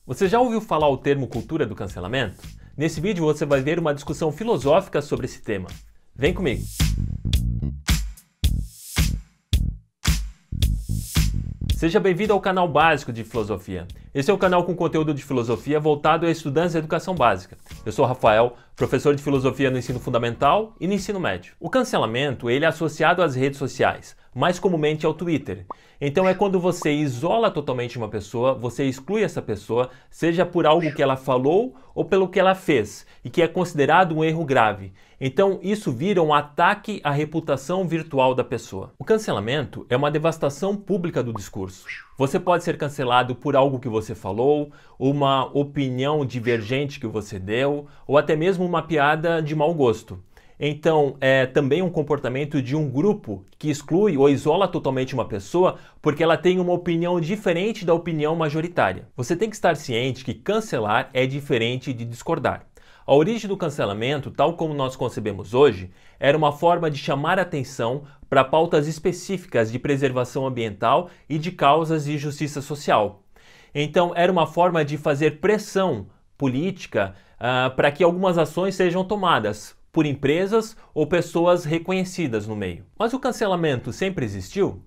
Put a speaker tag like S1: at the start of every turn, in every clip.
S1: Você já ouviu falar o termo cultura do cancelamento? Nesse vídeo você vai ver uma discussão filosófica sobre esse tema. Vem comigo! Seja bem-vindo ao canal básico de filosofia. Esse é o canal com conteúdo de filosofia voltado a estudantes de educação básica. Eu sou Rafael, professor de filosofia no ensino fundamental e no ensino médio. O cancelamento ele é associado às redes sociais, mais comumente ao Twitter. Então é quando você isola totalmente uma pessoa, você exclui essa pessoa, seja por algo que ela falou ou pelo que ela fez, e que é considerado um erro grave. Então isso vira um ataque à reputação virtual da pessoa. O cancelamento é uma devastação pública do discurso. Você pode ser cancelado por algo que você falou, uma opinião divergente que você deu, ou até mesmo uma piada de mau gosto. Então, é também um comportamento de um grupo que exclui ou isola totalmente uma pessoa porque ela tem uma opinião diferente da opinião majoritária. Você tem que estar ciente que cancelar é diferente de discordar. A origem do cancelamento, tal como nós concebemos hoje, era uma forma de chamar atenção para pautas específicas de preservação ambiental e de causas de justiça social. Então, era uma forma de fazer pressão política para que algumas ações sejam tomadas por empresas ou pessoas reconhecidas no meio. Mas o cancelamento sempre existiu?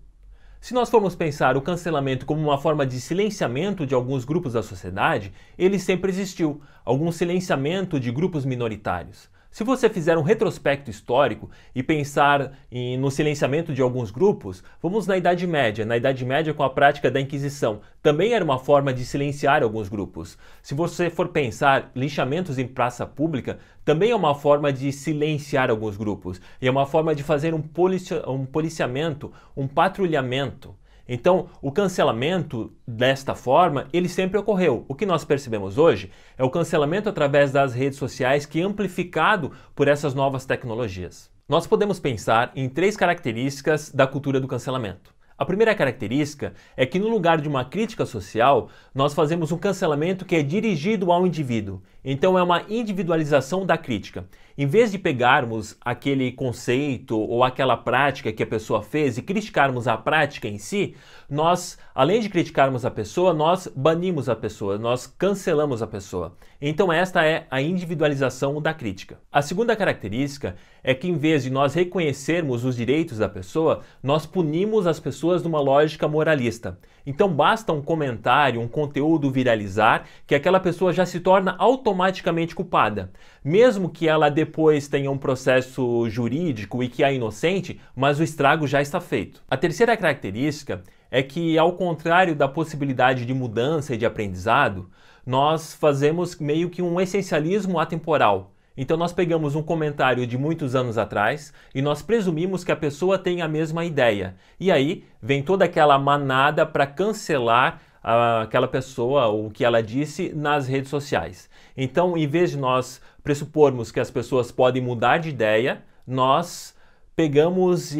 S1: Se nós formos pensar o cancelamento como uma forma de silenciamento de alguns grupos da sociedade, ele sempre existiu, algum silenciamento de grupos minoritários. Se você fizer um retrospecto histórico e pensar no silenciamento de alguns grupos, vamos na Idade Média. Na Idade Média, com a prática da Inquisição, também era uma forma de silenciar alguns grupos. Se você for pensar linchamentos em praça pública, também é uma forma de silenciar alguns grupos. E é uma forma de fazer um policiamento, um patrulhamento. Então, o cancelamento, desta forma, ele sempre ocorreu. O que nós percebemos hoje é o cancelamento através das redes sociais que é amplificado por essas novas tecnologias. Nós podemos pensar em 3 características da cultura do cancelamento. A primeira característica é que no lugar de uma crítica social, nós fazemos um cancelamento que é dirigido ao indivíduo. Então é uma individualização da crítica. Em vez de pegarmos aquele conceito ou aquela prática que a pessoa fez e criticarmos a prática em si, nós, além de criticarmos a pessoa, nós banimos a pessoa, nós cancelamos a pessoa. Então esta é a individualização da crítica. A segunda característica é que em vez de nós reconhecermos os direitos da pessoa, nós punimos as pessoas numa lógica moralista. Então basta um comentário, um conteúdo viralizar, que aquela pessoa já se torna automaticamente culpada. Mesmo que ela depois tenha um processo jurídico e que é inocente, mas o estrago já está feito. A terceira característica é que, ao contrário da possibilidade de mudança e de aprendizado, nós fazemos meio que um essencialismo atemporal. Então nós pegamos um comentário de muitos anos atrás e nós presumimos que a pessoa tem a mesma ideia. E aí vem toda aquela manada para cancelar aquela pessoa ou o que ela disse nas redes sociais. Então, em vez de nós pressupormos que as pessoas podem mudar de ideia, nós pegamos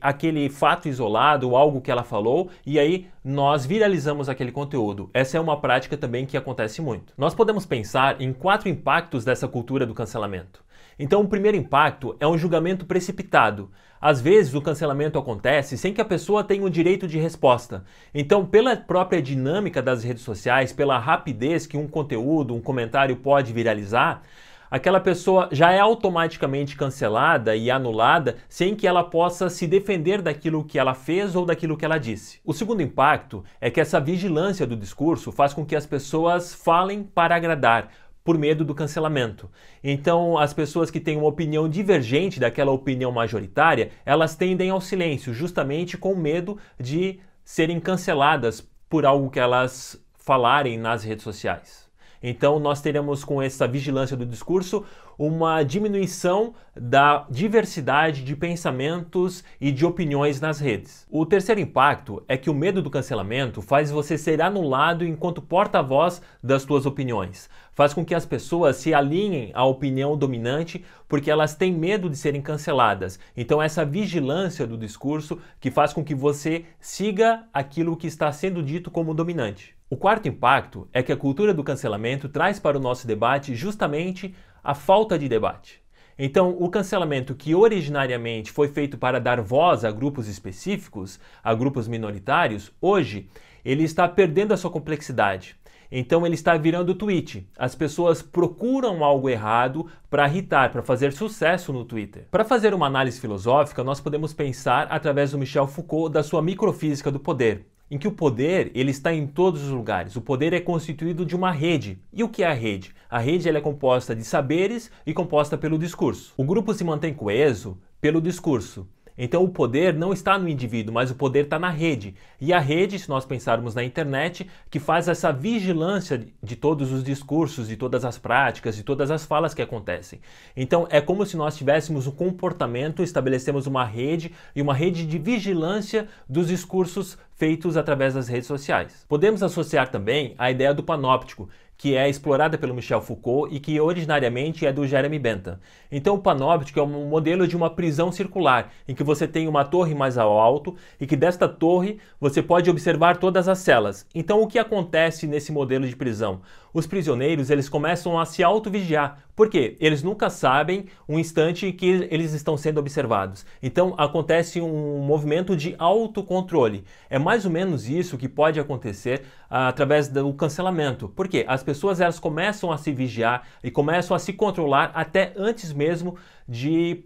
S1: aquele fato isolado, algo que ela falou, e aí nós viralizamos aquele conteúdo. Essa é uma prática também que acontece muito. Nós podemos pensar em 4 impactos dessa cultura do cancelamento. Então, o primeiro impacto é um julgamento precipitado. Às vezes, o cancelamento acontece sem que a pessoa tenha o direito de resposta. Então, pela própria dinâmica das redes sociais, pela rapidez que um conteúdo, um comentário pode viralizar, aquela pessoa já é automaticamente cancelada e anulada sem que ela possa se defender daquilo que ela fez ou daquilo que ela disse. O segundo impacto é que essa vigilância do discurso faz com que as pessoas falem para agradar, por medo do cancelamento. Então, as pessoas que têm uma opinião divergente daquela opinião majoritária, elas tendem ao silêncio, justamente com medo de serem canceladas por algo que elas falarem nas redes sociais. Então, nós teremos com essa vigilância do discurso uma diminuição da diversidade de pensamentos e de opiniões nas redes. O terceiro impacto é que o medo do cancelamento faz você ser anulado enquanto porta-voz das suas opiniões. Faz com que as pessoas se alinhem à opinião dominante porque elas têm medo de serem canceladas. Então essa vigilância do discurso que faz com que você siga aquilo que está sendo dito como dominante. O quarto impacto é que a cultura do cancelamento traz para o nosso debate justamente a falta de debate. Então, o cancelamento que originariamente foi feito para dar voz a grupos específicos, a grupos minoritários, hoje ele está perdendo a sua complexidade. Então ele está virando tweet. As pessoas procuram algo errado para irritar, para fazer sucesso no Twitter. Para fazer uma análise filosófica, nós podemos pensar através do Michel Foucault da sua microfísica do poder, em que o poder ele está em todos os lugares. O poder é constituído de uma rede. E o que é a rede? A rede ela é composta de saberes e composta pelo discurso. O grupo se mantém coeso pelo discurso. Então o poder não está no indivíduo, mas o poder está na rede. E a rede, se nós pensarmos na internet, que faz essa vigilância de todos os discursos, de todas as práticas, de todas as falas que acontecem. Então é como se nós tivéssemos um comportamento, estabelecemos uma rede e uma rede de vigilância dos discursos feitos através das redes sociais. Podemos associar também a ideia do panóptico, que é explorada pelo Michel Foucault e que originariamente é do Jeremy Bentham. Então o panóptico é um modelo de uma prisão circular, em que você tem uma torre mais ao alto e que desta torre você pode observar todas as celas. Então o que acontece nesse modelo de prisão? Os prisioneiros eles começam a se auto-vigiar. Por quê? Eles nunca sabem um instante em que eles estão sendo observados. Então acontece um movimento de autocontrole. É mais ou menos isso que pode acontecer através do cancelamento. Por quê? As pessoas elas começam a se vigiar e começam a se controlar até antes mesmo de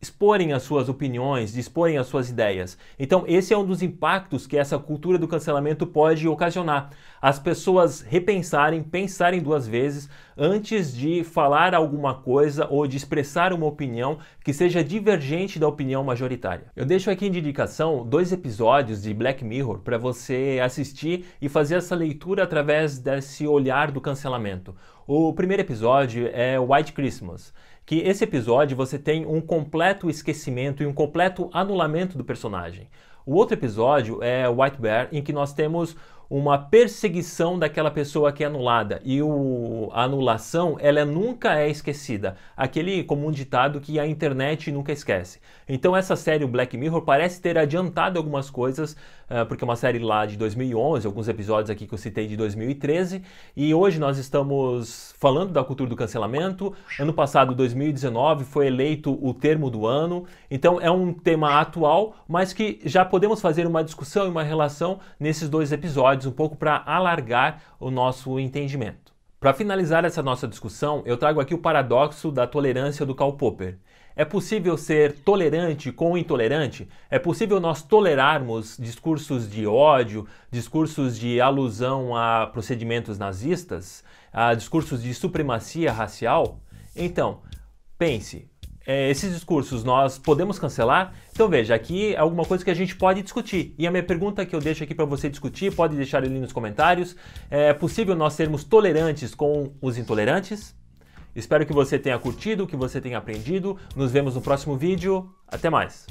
S1: exporem as suas opiniões, de exporem as suas ideias. Então esse é um dos impactos que essa cultura do cancelamento pode ocasionar. As pessoas repensarem, pensarem duas vezes antes de falar alguma coisa ou de expressar uma opinião que seja divergente da opinião majoritária. Eu deixo aqui de indicação 2 episódios de Black Mirror para você assistir e fazer essa leitura através desse olhar do cancelamento. O primeiro episódio é White Christmas, que esse episódio você tem um completo esquecimento e um completo anulamento do personagem. O outro episódio é White Bear, em que nós temos uma perseguição daquela pessoa que é anulada e a anulação ela nunca é esquecida. Aquele comum ditado que a internet nunca esquece. Então essa série, o Black Mirror, parece ter adiantado algumas coisas, porque é uma série lá de 2011, alguns episódios aqui que eu citei de 2013, e hoje nós estamos falando da cultura do cancelamento. Ano passado, 2019, foi eleito o termo do ano, então é um tema atual, mas que já podemos fazer uma discussão e uma relação nesses 2 episódios, um pouco para alargar o nosso entendimento. Para finalizar essa nossa discussão, eu trago aqui o paradoxo da tolerância do Karl Popper. É possível ser tolerante com o intolerante? É possível nós tolerarmos discursos de ódio, discursos de alusão a procedimentos nazistas, a discursos de supremacia racial? Então, pense. Esses discursos nós podemos cancelar? Então veja, aqui é alguma coisa que a gente pode discutir. E a minha pergunta que eu deixo aqui para você discutir, pode deixar ali nos comentários. É possível nós sermos tolerantes com os intolerantes? Espero que você tenha curtido, que você tenha aprendido. Nos vemos no próximo vídeo. Até mais!